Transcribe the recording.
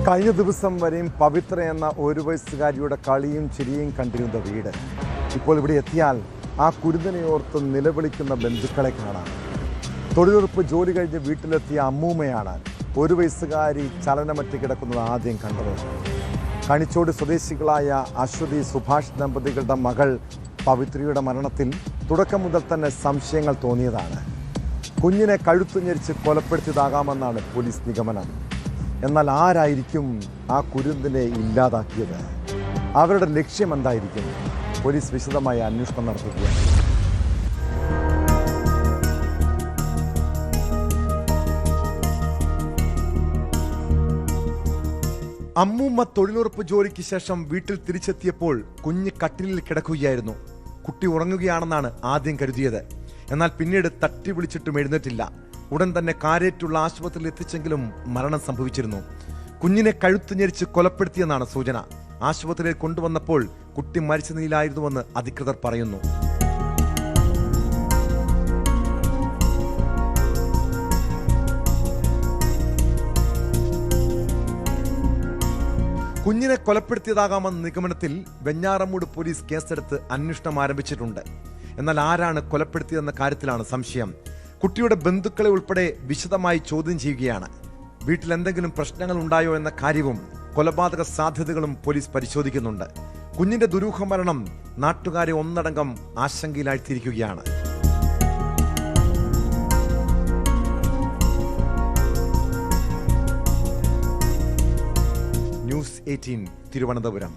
കഴിഞ്ഞ ദിവസം വരെയും പവിത്ര എന്ന 1 വയസ്സുകാരിയുടെ കളിയും ചിരിയും കണ്ടിരുന്ന വീട് ഇപ്പോൾ ഇവിടെ എത്തിയാൽ ആ കുരുതനെ ഓർത്ത് നിലവിളിക്കുന്ന ബന്ധുക്കളെ കാണാം. തൊഴിലുറപ്പ് ജോലി കഴിഞ്ഞ് വീട്ടിലെത്തിയ അമ്മൂമ്മയാണ് 1 വയസ്സുകാരി ചലനമറ്റ് കിടക്കുന്നത് ആദ്യം കണ്ടത്. കണിച്ചോട് സ്വദേശികളായ അശ്വതി സുഭാഷ് ദമ്പതികളുടെ മകൾ പവിത്രയുടെ മരണത്തിൽ തുടക്കം മുതൽ തന്നെ സംശയങ്ങൾ തോന്നിയതാണ്. കുഞ്ഞിനെ കഴുത്തു ഞെരിച്ച് കൊലപ്പെടുത്തിയതാകാമെന്നാണ് പോലീസ് നിഗമനം. എന്നാൽ ആരായിരിക്കും ആ കുരുന്നിനെ ഇല്ലാതാക്കിയത്? അവരുടെ ലക്ഷ്യം എന്തായിരിക്കും? പോലീസ് വിശദമായ അന്വേഷണം നടത്തുകയാണ്. അമ്മൂമ്മ തൊഴിലുറപ്പ് ജോലിക്ക് ശേഷം വീട്ടിൽ തിരിച്ചെത്തിയപ്പോൾ കുഞ്ഞ് കട്ടിലിൽ കിടക്കുകയായിരുന്നു. കുട്ടി ഉറങ്ങുകയാണെന്നാണ് ആദ്യം കരുതിയത്. എന്നാൽ പിന്നീട് തട്ടി വിളിച്ചിട്ടും എഴുന്നേറ്റില്ല. ഉടൻ തന്നെ കാരേറ്റുള്ള ആശുപത്രിയിൽ എത്തിച്ചെങ്കിലും മരണം സംഭവിച്ചിരുന്നു. കുഞ്ഞിനെ കഴുത്തു ഞെരിച്ച് കൊലപ്പെടുത്തിയെന്നാണ് സൂചന. ആശുപത്രിയിൽ കൊണ്ടുവന്നപ്പോൾ കുട്ടി മരിച്ച നിലയിലായിരുന്നുവെന്ന് അധികൃതർ പറയുന്നു. കുഞ്ഞിനെ കൊലപ്പെടുത്തിയതാകാമെന്ന നിഗമനത്തിൽ വെഞ്ഞാറമൂട് പോലീസ് കേസെടുത്ത് അന്വേഷണം ആരംഭിച്ചിട്ടുണ്ട്. എന്നാൽ ആരാണ് കൊലപ്പെടുത്തിയതെന്ന കാര്യത്തിലാണ് സംശയം. കുട്ടിയുടെ ബന്ധുക്കളെ ഉൾപ്പെടെ വിശദമായി ചോദ്യം ചെയ്യുകയാണ്. വീട്ടിൽ എന്തെങ്കിലും പ്രശ്നങ്ങൾ ഉണ്ടായോ എന്ന കാര്യവും കൊലപാതക സാധ്യതകളും പോലീസ് പരിശോധിക്കുന്നുണ്ട്. കുഞ്ഞിന്റെ ദുരൂഹ മരണം നാട്ടുകാരെ ഒന്നടങ്കം ആശങ്കയിലാഴ്ത്തിയിരിക്കുകയാണ്. ന്യൂസ് 18 തിരുവനന്തപുരം.